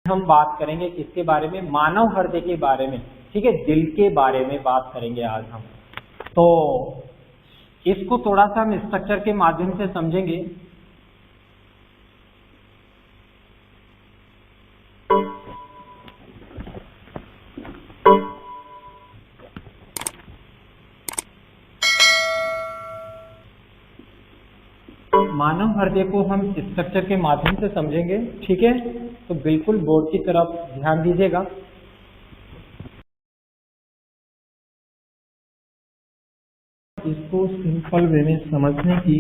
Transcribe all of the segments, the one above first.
हम बात करेंगे किसके बारे में, मानव हृदय के बारे में, ठीक है, दिल के बारे में बात करेंगे आज हम। तो इसको थोड़ा सा हम स्ट्रक्चर के माध्यम से समझेंगे। मानव हृदय को हम स्ट्रक्चर के माध्यम से समझेंगे, ठीक है। तो बिल्कुल बोर्ड की तरफ ध्यान दीजिएगा। इसको सिंपल वे में समझने की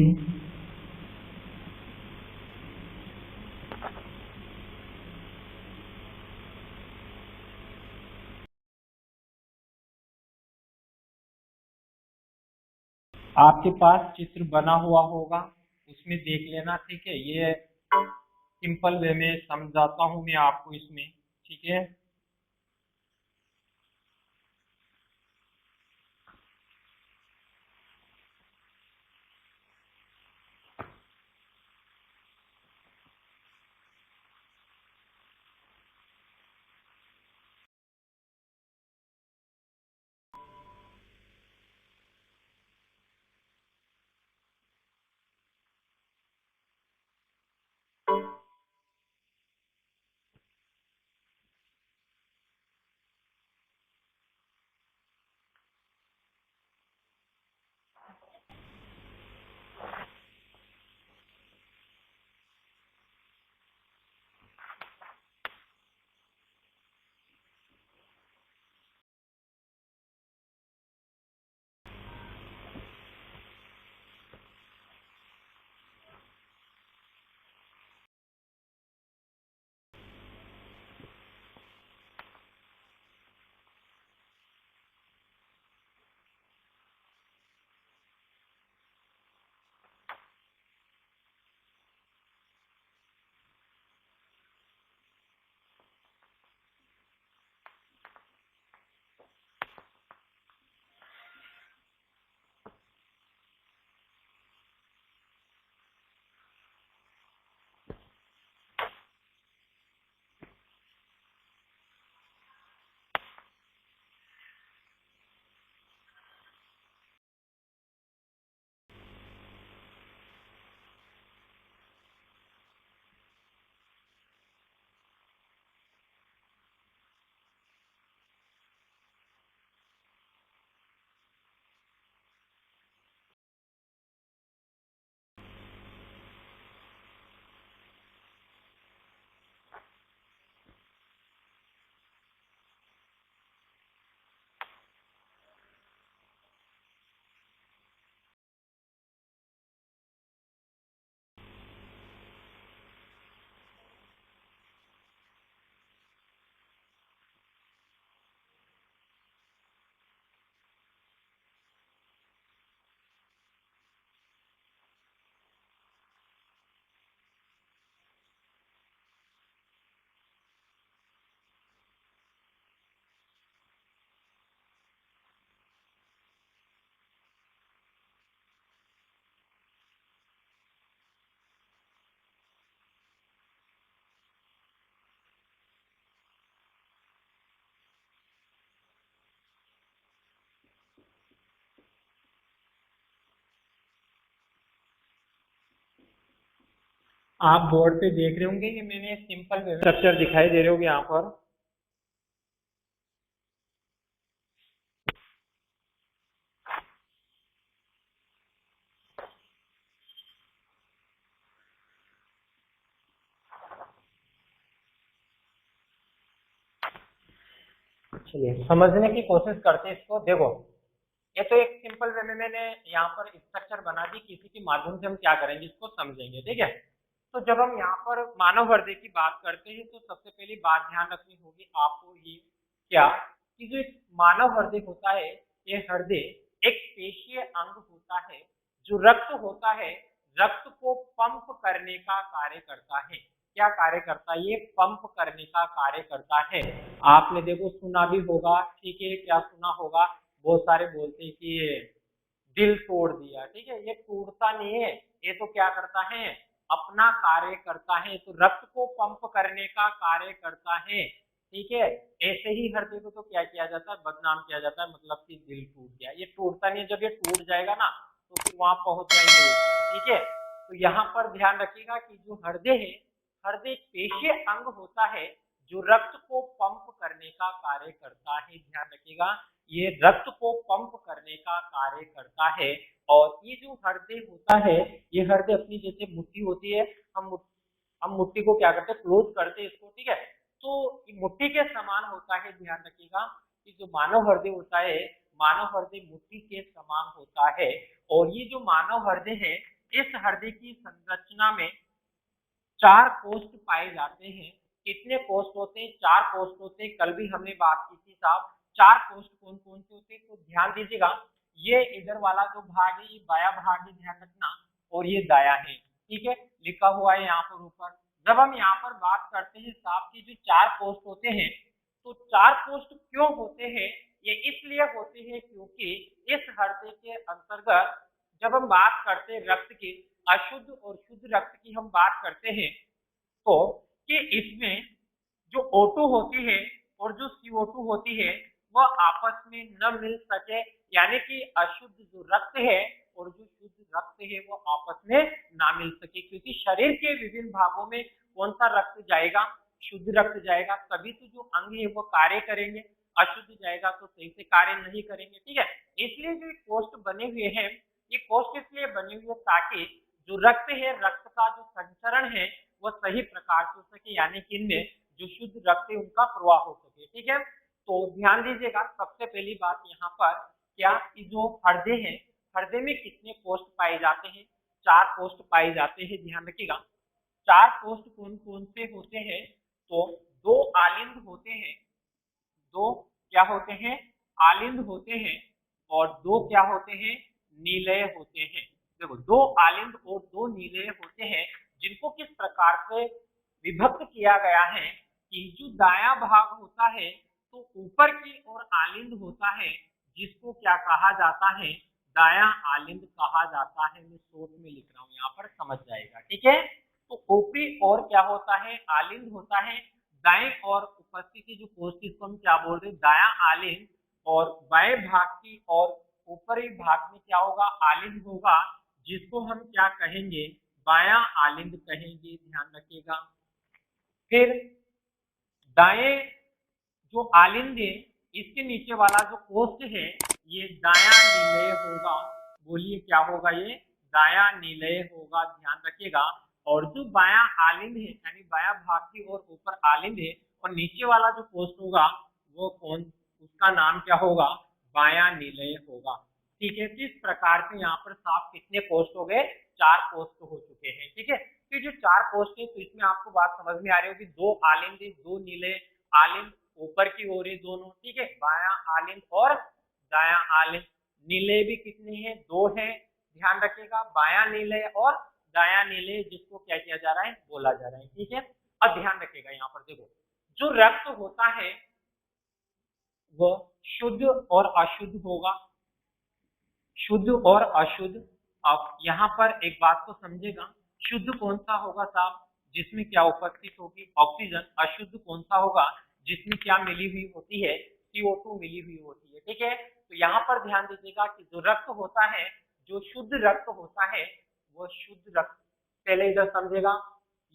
आपके पास चित्र बना हुआ होगा, उसमें देख लेना, ठीक है। ये सिंपल वे में समझाता हूं मैं आपको इसमें, ठीक है। आप बोर्ड पे देख रहे होंगे कि मैंने सिंपल स्ट्रक्चर दिखाई दे रहे होंगे यहाँ पर। चलिए समझने की कोशिश करते हैं इसको। देखो, ये तो एक सिंपल वे में मैंने यहाँ पर स्ट्रक्चर बना दी, किसी के माध्यम से हम क्या करेंगे इसको समझेंगे, ठीक है। तो जब हम यहाँ पर मानव हृदय की बात करते हैं तो सबसे पहली बात ध्यान रखनी होगी आपको ये, क्या कि जो एक मानव हृदय होता है, ये हृदय एक पेशीय अंग होता है जो रक्त होता है, रक्त को पंप करने का कार्य करता है। क्या कार्य करता है? ये पंप करने का कार्य करता है। आपने देखो सुना भी होगा, ठीक है, क्या सुना होगा, बहुत सारे बोलते हैं कि दिल तोड़ दिया, ठीक है, ये टूटता नहीं है, ये तो क्या करता है, अपना कार्य करता है, तो रक्त को पंप करने का कार्य करता है। ठीक है, ऐसे ही हृदय को तो क्या किया जाता है, बदनाम किया जाता है, मतलब कि दिल टूट गया। ये टूटता नहीं है, जब ये टूट जाएगा ना तो फिर वहां पहुंच जाएंगे। ठीक है, तो यहाँ पर ध्यान रखिएगा कि जो हृदय है, हृदय एक पेशीय अंग होता है जो रक्त को पंप करने का कार्य करता है। ध्यान रखिएगा, ये रक्त को पंप करने का कार्य करता है। और ये जो हृदय होता है, ये हृदय अपनी जैसे मुट्ठी होती है, हम मुट्ठी को क्या करते हैं, क्लोज करते हैं इसको। ठीक है, तो मुट्ठी के समान होता है। ध्यान रखिएगा कि जो मानव हृदय होता है, मानव हृदय मुट्ठी के समान होता है। और ये जो मानव हृदय है, इस हृदय की संरचना में 4 कोष्ठ पाए जाते हैं। कितने कोष्ठ होते हैं, 4 कोष्ठ होते हैं। कल भी हमने बात की थी साहब, 4 कोष्ठ कौन कौन से होते हैं, तो ध्यान दीजिएगा। ये इधर वाला जो भाग है, ये बाया भाग है, ध्यान रखना, और ये दाया है। ठीक है, लिखा हुआ है यहाँ पर ऊपर। जब हम यहाँ पर बात करते हैं साहब की जो 4 कोष्ठ होते हैं, तो 4 कोष्ठ क्यों होते हैं, ये इसलिए होते हैं क्योंकि इस हृदय के अंतर्गत जब हम बात करते हैं रक्त की, अशुद्ध और शुद्ध रक्त की हम बात करते हैं, तो कि इसमें जो O2 होती है और जो CO2 होती है, वह आपस में न मिल सके, यानी कि अशुद्ध जो रक्त है और जो शुद्ध रक्त है वो आपस में ना मिल सके। क्योंकि शरीर के विभिन्न भागों में कौन सा रक्त जाएगा, शुद्ध रक्त जाएगा, तभी तो जो अंग है वो कार्य करेंगे। अशुद्ध जाएगा तो सही से कार्य नहीं करेंगे। ठीक है, इसलिए जो कोष्ठ बने हुए हैं, ये कोष्ठ इसलिए बने हुए ताकि जो रक्त है, रक्त का जो संचरण है वो सही प्रकार से हो सके, यानी कि इनमें जो शुद्ध रक्त है उनका प्रवाह हो सके। ठीक है, तो ध्यान दीजिएगा, सबसे पहली बात यहाँ पर क्या कि जो हृदय है, हृदय में कितने कोष्ठ पाए जाते हैं, 4 कोष्ठ पाए जाते हैं। ध्यान रखिएगा, 4 कोष्ठ कौन कौन से होते हैं, तो 2 आलिंद होते हैं, 2 क्या होते हैं, आलिंद होते हैं, और 2 क्या होते हैं, नीलय होते हैं। देखो, 2 आलिंद और 2 नीलय होते हैं, जिनको किस प्रकार से विभक्त किया गया है कि जो दाया भाग होता है तो ऊपर की ओर आलिंद होता है, जिसको क्या कहा जाता है, दाया आलिंद कहा जाता है। मैं शॉर्ट में लिख रहा हूँ यहाँ पर, समझ जाएगा। ठीक है, तो ऊपरी ओर क्या होता है, आलिंद होता है। दाएं और उपस्थिति जो कोष्ठ, इसको हम क्या बोल रहे हैं, दाया आलिंद। और बाएं भाग की और ऊपरी भाग में क्या होगा, आलिंद होगा, जिसको हम क्या कहेंगे, बाया आलिंद कहेंगे। ध्यान रखिएगा। फिर दाएं जो आलिंद है, इसके नीचे वाला जो कोष्ठ है, ये दाया नीलय होगा। बोलिए क्या होगा, ये दाया नीलय होगा। ध्यान रखिएगा। और जो बाया आलिंद है, यानी बाया भाग की और ऊपर आलिंद है, और नीचे वाला जो कोष्ठ होगा वो कौन, उसका नाम क्या होगा, बाया नीलय होगा। ठीक है, इस प्रकार से यहाँ पर साफ कितने कोष्ठ हो गए, 4 कोष्ठ हो चुके हैं। ठीक है, तो जो 4 कोष्ठ है, तो इसमें आपको बात समझ में आ रही होगी, 2 आलिंद, 2 नीलय, आलिंद ऊपर की ओर है दोनों। ठीक है, बाया आलिंद और दाया आलिंद। नीलय भी कितने हैं, 2 हैं। ध्यान रखिएगा, बाया नीलय और दाया नीलय, जिसको क्या किया जा रहा है, बोला जा रहा है। ठीक है, अब ध्यान रखिएगा, यहाँ पर देखो, जो रक्त होता है वह शुद्ध और अशुद्ध होगा, शुद्ध और अशुद्ध। अब यहाँ पर एक बात को समझेगा, शुद्ध कौन सा होगा साहब, जिसमें क्या उपस्थित होगी, ऑक्सीजन। अशुद्ध कौन सा होगा, जिसमें क्या मिली हुई होती है, CO2 मिली हुई होती है। ठीक है, तो यहाँ पर ध्यान दीजिएगा कि जो रक्त होता है, जो शुद्ध रक्त होता है, वो शुद्ध रक्त, पहले इधर समझेगा,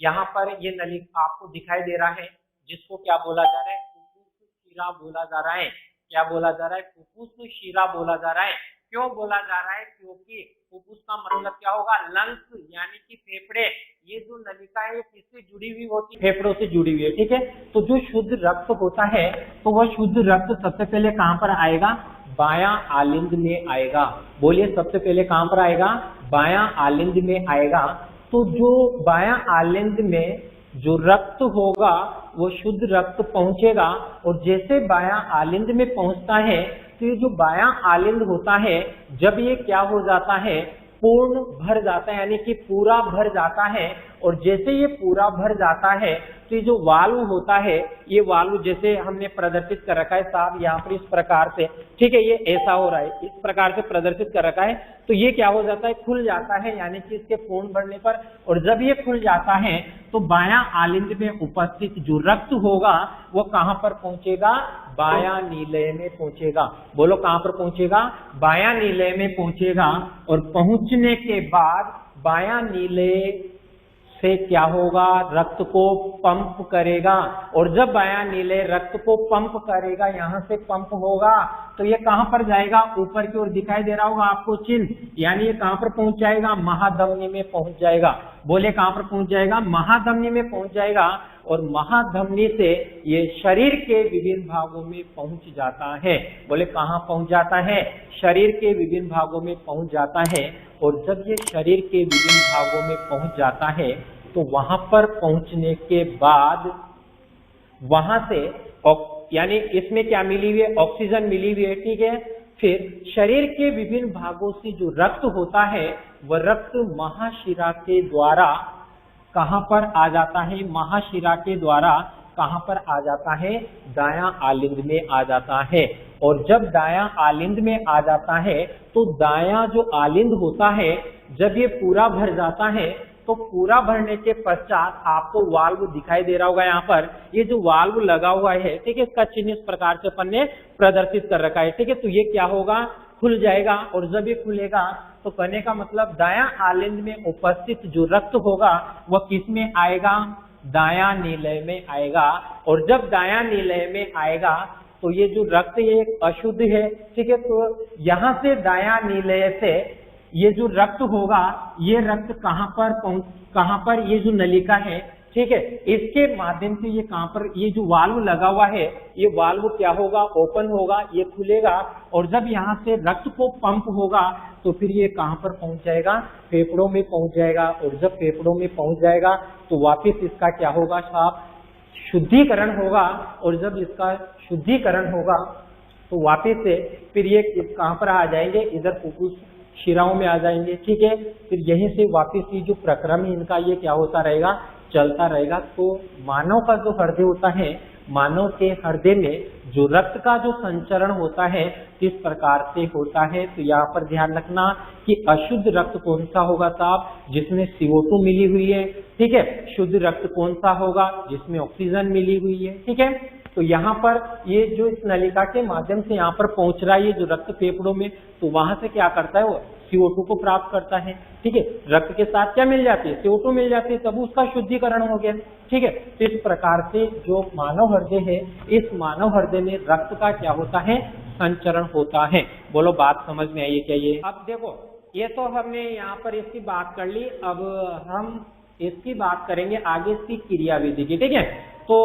यहाँ पर ये नली आपको दिखाई दे रहा है, जिसको क्या बोला जा रहा है, फुफ्फुस शिरा बोला जा रहा है। क्या बोला जा रहा है, फुफ्फुस शिरा बोला जा रहा है। क्यों बोला जा रहा है, क्योंकि फुफ्फुस का मतलब क्या होगा, लंग्स, यानी कि फेफड़े। ये जो नलिका है, ये किससे जुड़ी हुई होती है, फेफड़ों से जुड़ी हुई है। ठीक है, तो जो शुद्ध रक्त होता है, तो वह शुद्ध रक्त सबसे पहले कहां पर आएगा, बाया आलिंद में आएगा। बोलिए, सबसे पहले कहां पर आएगा, बाया आलिंद में आएगा। तो जो बाया आलिंद में जो रक्त होगा वो शुद्ध रक्त पहुंचेगा, और जैसे बाया आलिंद में पहुंचता है, तो ये जो बाया आलिंद होता है, जब ये क्या हो जाता है, पूर्ण भर जाता है, यानी कि पूरा भर जाता है। और जैसे ये पूरा भर जाता है तो ये जो वाल्व होता है, ये वाल्व जैसे हमने प्रदर्शित कर रखा है साहब यहाँ पर इस प्रकार से, ठीक है, ये ऐसा हो रहा है, इस प्रकार से प्रदर्शित कर रखा है। तो ये क्या हो जाता है, खुल जाता है, यानी कि इसके पूर्ण भरने पर। और जब ये खुल जाता है तो बायां आलिंद में उपस्थित जो रक्त होगा वो कहां पर पहुंचेगा, बायां नीलय में पहुंचेगा। बोलो कहां पर पहुंचेगा, बायां नीलय में पहुंचेगा। और पहुंचने के बाद बायां नीलय से क्या होगा, रक्त को पंप करेगा। और जब बायां नीलय रक्त को पंप करेगा, यहां से पंप होगा तो ये कहां पर जाएगा, ऊपर की ओर दिखाई दे रहा होगा आपको चिन्ह, यानी ये कहां पर पहुंच जाएगा, महाधमनी में पहुंच जाएगा। बोले कहां पर पहुंच जाएगा, महाधमनी में पहुंच जाएगा। और महाधमनी से ये शरीर के विभिन्न भागों में पहुंच जाता है। बोले कहां पहुंच जाता है, शरीर के विभिन्न भागों में पहुंच जाता है। और जब ये शरीर के विभिन्न भागों में पहुंच जाता है तो वहां पर पहुंचने के बाद वहां से यानी इसमें क्या मिली हुई है, ऑक्सीजन मिली हुई है, ठीक है। फिर शरीर के विभिन्न भागों से जो रक्त होता है वह रक्त महाशिरा के द्वारा कहां पर आ जाता है, महाशिरा के द्वारा कहां पर आ जाता है, दायां आलिंद में आ जाता है। और जब दायां आलिंद में आ जाता है तो दायां जो आलिंद होता है जब ये पूरा भर जाता है तो पूरा भरने के पश्चात आपको वाल्व दिखाई दे रहा होगा, यहाँ पर ये जो वाल्व लगा हुआ है, ठीक है, इसका चिन्ह इस प्रकार से अपन ने प्रदर्शित कर रखा है, ठीक है। तो ये क्या होगा, खुल जाएगा। और जब ये खुलेगा तो कहने का मतलब दायां आलिंद में उपस्थित जो रक्त होगा वह किस में आएगा, दायां नीलय में आएगा। और जब दायां नीलय में आएगा तो ये जो रक्त ये अशुद्ध है, ठीक है। तो यहाँ से दायां नीलय से ये जो रक्त होगा, ये रक्त कहां पर ये जो नलिका है, ठीक है, इसके माध्यम से ये कहां पर, ये जो वाल्व लगा हुआ है, ये वाल्व क्या होगा, ओपन होगा, ये खुलेगा। और जब यहाँ से रक्त को पंप होगा तो फिर ये कहां पर पहुंच जाएगा, फेफड़ों में पहुंच जाएगा। और जब फेफड़ों में पहुंच जाएगा तो वापिस इसका क्या होगा साहब, शुद्धिकरण होगा। और जब इसका शुद्धिकरण होगा तो वापिस से फिर ये कहां पर आ जाएंगे, इधर फुफ्फुस शिराओं में आ जाएंगे, ठीक है। फिर यहीं से वापिस ये जो प्रक्रम है इनका ये क्या होता रहेगा, चलता रहेगा। तो मानव का जो हृदय होता है, मानव के हृदय में जो रक्त का जो संचरण होता है किस प्रकार से होता है, तो यहाँ पर ध्यान रखना कि अशुद्ध रक्त कौन सा होगा साहब, जिसमें CO2 मिली हुई है, ठीक है। शुद्ध रक्त कौन सा होगा, जिसमें ऑक्सीजन मिली हुई है, ठीक है। तो यहाँ पर ये जो इस नलिका के माध्यम से यहाँ पर पहुंच रहा है ये जो रक्त फेफड़ों में, तो वहां से क्या करता है, वो CO2 को प्राप्त करता है, ठीक है। रक्त के साथ क्या मिल जाती है, CO2 मिल जाती है, तब उसका शुद्धिकरण हो गया, ठीक है। तो इस प्रकार से जो मानव हृदय है, इस मानव हृदय में रक्त का क्या होता है, संचरण होता है। बोलो बात समझ में आई है क्या ये। अब देखो ये तो हमने यहाँ पर इसकी बात कर ली, अब हम इसकी बात करेंगे आगे इसकी क्रियाविधि की, ठीक है। तो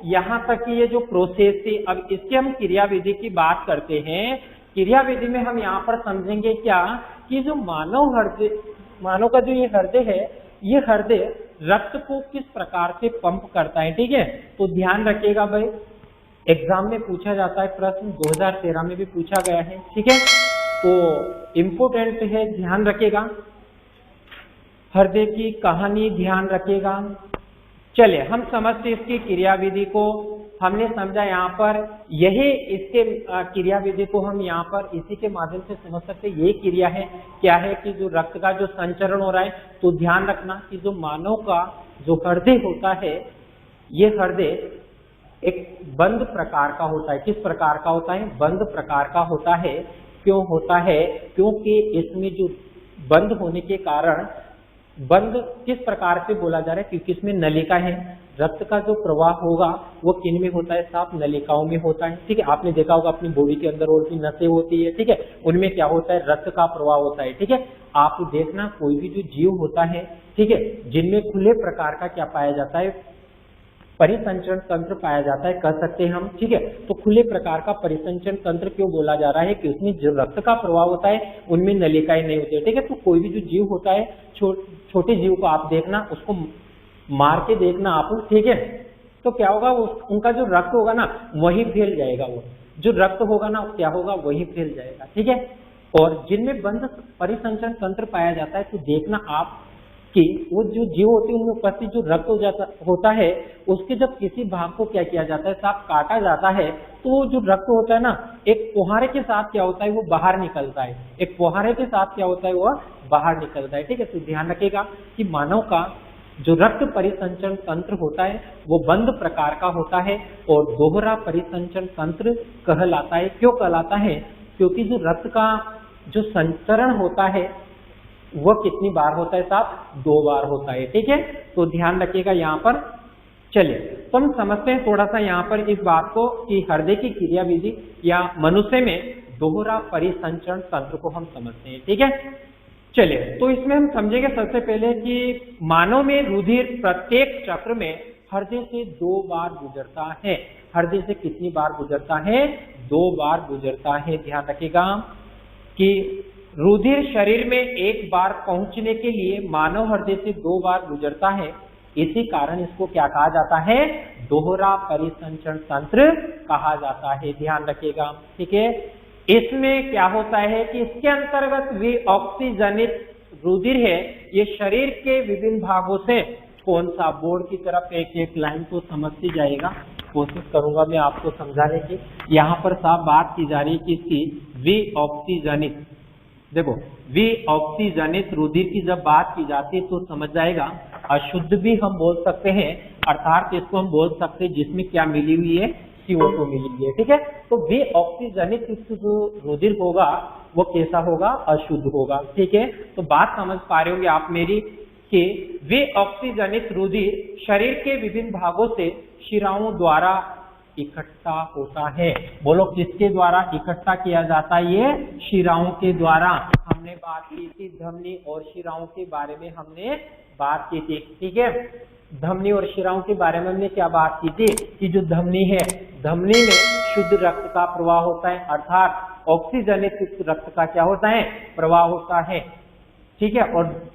यहाँ तक की ये जो प्रोसेस थी, अब इसकी हम क्रियाविधि की बात करते हैं। क्रियाविधि में हम यहाँ पर समझेंगे क्या कि जो मानव का जो ये हृदय है, ये हृदय रक्त को किस प्रकार से पंप करता है, ठीक है। तो ध्यान रखिएगा भाई, एग्जाम में पूछा जाता है प्रश्न, 2013 में भी पूछा गया है, ठीक है। तो इम्पोर्टेंट है, ध्यान रखिएगा, हृदय की कहानी ध्यान रखिएगा। चलिए हम समझते इसकी क्रियाविधि को, हमने समझा यहाँ पर यही इसके क्रियाविधि को हम यहाँ पर इसी के माध्यम से समझ सकते। ये क्रिया है क्या है कि जो रक्त का जो संचरण हो रहा है, तो ध्यान रखना कि जो मानव का जो हृदय होता है, ये हृदय एक बंद प्रकार का होता है। किस प्रकार का होता है, बंद प्रकार का होता है। क्यों होता है, क्योंकि इसमें जो बंद होने के कारण, बंद किस प्रकार से बोला जा रहा है, क्योंकि इसमें नलिका है। रक्त का जो प्रवाह होगा वो किन में होता है साहब, नलिकाओं में होता है, ठीक है। आपने देखा होगा अपनी बॉडी के अंदर और भी नसें होती है, ठीक है, उनमें क्या होता है, रक्त का प्रवाह होता है, ठीक है। आप देखना कोई भी जो जीव होता है, ठीक है, जिनमें खुले प्रकार का क्या पाया जाता है, परिसंचरण तंत्र पाया जाता है, कह सकते हैं हम, ठीक है। तो खुले प्रकार का परिसंचरण तंत्र क्यों बोला जा रहा है कि उसमें जो रक्त का प्रवाह होता है उनमें नलिकाएं नहीं होती है, ठीक है। तो कोई भी जो जीव होता है, छोटे जीव को आप देखना, उसको मार के देखना आप, ठीक है। तो क्या होगा, उनका जो रक्त होगा ना वही फैल जाएगा, वो जो रक्त होगा ना क्या होगा, वही फैल जाएगा, ठीक है। और जिनमें बंद परिसंचरण तंत्र पाया जाता है तो देखना आप कि वो जो जीव होते हैं उनमें उपस्थित जो रक्त होता है उसके जब किसी भाग को क्या किया जाता है साफ काटा जाता है तो जो रक्त होता है ना एक फुहारे के साथ क्या होता है वो बाहर निकलता है, एक फुहारे के साथ क्या होता है वो बाहर निकलता है। ठीक है, तो ध्यान रखिएगा कि मानव का जो रक्त परिसंचरण तंत्र होता है वो बंद प्रकार का होता है और दोहरा परिसंचरण तंत्र कहलाता है। क्यों कहलाता है? क्योंकि जो रक्त का जो संचरण होता है वह कितनी बार होता है साहब? 2 बार होता है। ठीक है, तो ध्यान रखिएगा यहाँ पर। चलिए तो हम समझते हैं थोड़ा सा यहाँ पर इस बात को कि हृदय की क्रिया विधि या मनुष्य में दोहरा परिसंचरण तंत्र को हम समझते हैं। ठीक है, चलिए तो इसमें हम समझेंगे सबसे पहले कि मानव में रुधिर प्रत्येक चक्र में हृदय से 2 बार गुजरता है। हृदय से कितनी बार गुजरता है? 2 बार गुजरता है। ध्यान रखिएगा कि रुधिर शरीर में एक बार पहुंचने के लिए मानव हृदय से 2 बार गुजरता है। इसी कारण इसको क्या कहा जाता है? दोहरा परिसंचरण तंत्र कहा जाता है। ध्यान रखिएगा। ठीक है, इसमें क्या होता है कि इसके अंतर्गत वे ऑक्सीजनित रुधिर है ये शरीर के विभिन्न भागों से कौन सा, बोर्ड की तरफ एक एक लाइन को समझती जाएगा, कोशिश करूंगा मैं आपको समझाने की। यहाँ पर साफ बात की जा रही है कि इसकी वे ऑक्सीजनित, देखो वे ऑक्सीजनित रुधिर की जब बात की जाती है तो समझ जाएगा। अशुद्ध भी हम बोल सकते हैं, अर्थात इसको हम बोल सकते हैं जिसमें क्या मिली हुई है? CO2 मिली हुई है। ठीक है, तो वे ऑक्सीजनित जो रुधिर होगा वो कैसा होगा? अशुद्ध होगा। ठीक है, तो बात समझ पा रहे होंगे आप मेरी कि वे ऑक्सीजनित रुधिर शरीर के विभिन्न भागों से शिराओं द्वारा इकट्ठा होता है। बोलो किसके द्वारा इकट्ठा किया जाता है? ये शिराओं के द्वारा। हमने बात की थी धमनी और शिराओं के बारे में, हमने बात की थी। ठीक है, धमनी और शिराओं के बारे में हमने क्या बात की थी कि जो धमनी है, धमनी में शुद्ध रक्त का प्रवाह होता है, अर्थात ऑक्सीजनित रक्त का क्या होता है? प्रवाह होता है। ठीक है, और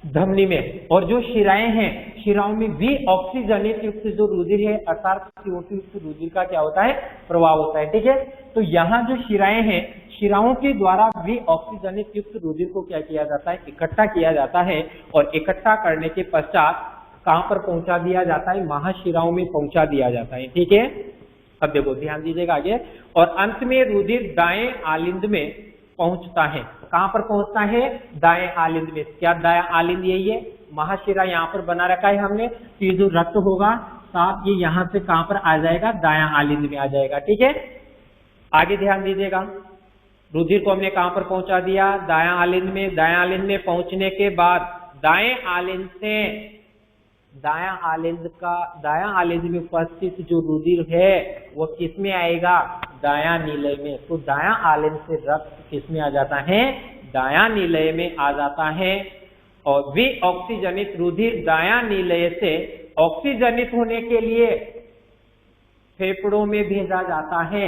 धमनी में, और जो शिराएं हैं, शिराओं में भी ऑक्सीजनित युक्त जो रुधिर है अर्थात CO2 युक्त रुधिर का क्या होता है? प्रवाह होता है। ठीक है, तो यहाँ जो शिराएं हैं, शिराओं के द्वारा भी ऑक्सीजनित युक्त रुधिर को क्या किया जाता है? इकट्ठा किया जाता है, और इकट्ठा करने के पश्चात कहाँ पर पहुंचा दिया जाता है? महाशिराओं में पहुंचा दिया जाता है। ठीक है, अब देखो ध्यान दीजिएगा आगे, और अंत में रुधिर दाएं आलिंद में पहुंचता है। कहां पर पहुंचता है? दाएं आलिंद में। क्या दाएं आलिंद यही है? महाशिरा यहाँ पर बना रखा है हमने, तो ये जो रक्त होगा साफ ये यहाँ से कहां पर आ जाएगा? दायां आलिंद में आ जाएगा। ठीक है, आगे ध्यान दीजिएगा, रुधिर को हमने कहां पर पहुंचा दिया? दायां आलिंद में। दायां आलिंद में पहुंचने के बाद दाएं आलिंद से, दायां आलिंद में उपस्थित जो रुधिर है वो किस में आएगा? दायां नीलय में। तो दायां आलिंद से रक्त किस में आ जाता है? दायां नीलय में आ जाता है, और वे ऑक्सीजनित रुधिर दायां नीलय से ऑक्सीजनित होने के लिए फेफड़ों में भेजा जाता है।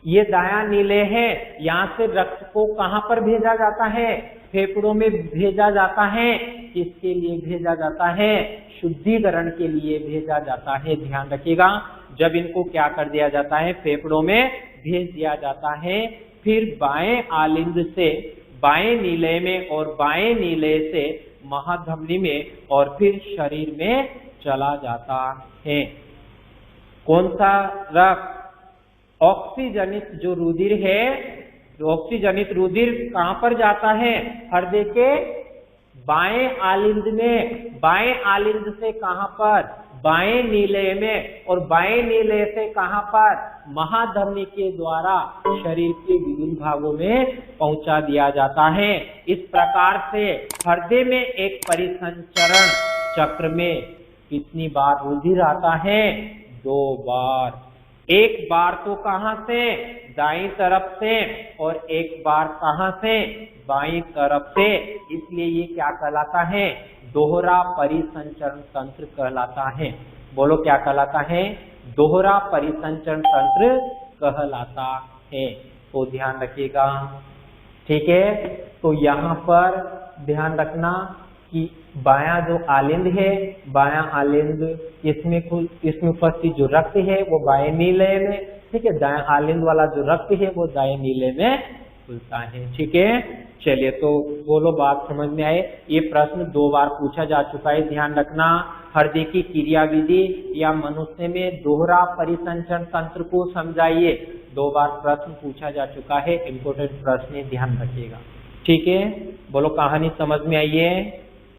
ये दायां नीलय है, यहाँ से रक्त को कहां पर भेजा जाता है? फेफड़ों में भेजा जाता है। किसके लिए भेजा जाता है? शुद्धिकरण के लिए भेजा जाता है। ध्यान रखिएगा, जब इनको क्या कर दिया जाता है? फेफड़ों में भेज दिया जाता है, फिर बाएं आलिंद से बाएं नीलय में, और बाएं नीलय से महाधमनी में, और फिर शरीर में चला जाता है। कौन सा रक्त? ऑक्सीजनित जो रुधिर है, ऑक्सीजनित रुधिर कहां पर जाता है? हृदय के बाएं आलिंद में। बाएं आलिंद से कहां पर? बाएं नीलय में, और बाएं नीलय से कहां पर? महाधमनी के द्वारा शरीर के विभिन्न भागों में पहुंचा दिया जाता है। इस प्रकार से हृदय में एक परिसंचरण चक्र में कितनी बार रुधिर आता है? 2 बार। एक बार तो कहां से? दाईं तरफ से, और एक बार कहां से? बाईं तरफ से। इसलिए ये क्या कहलाता है? दोहरा परिसंचरण तंत्र कहलाता है। बोलो क्या कहलाता है? दोहरा परिसंचरण तंत्र कहलाता है। तो ध्यान रखिएगा। ठीक है, तो यहाँ पर ध्यान रखना कि बायां जो आलिंद है, बायां आलिंद इसमें उपस्थित जो रक्त है वो बाएं नीलय में। ठीक है, दायां आलिंद वाला जो रक्त है वो दाएं नीलय में खुलता है। ठीक है, चलिए तो बोलो बात समझ में आए। ये प्रश्न 2 बार पूछा जा चुका है, ध्यान रखना। हृदय की क्रियाविधि या मनुष्य में दोहरा परिसंचरण तंत्र को समझाइए। 2 बार प्रश्न पूछा जा चुका है, इंपोर्टेंट प्रश्न है, ध्यान रखिएगा। ठीक है, बोलो कहानी समझ में आई है।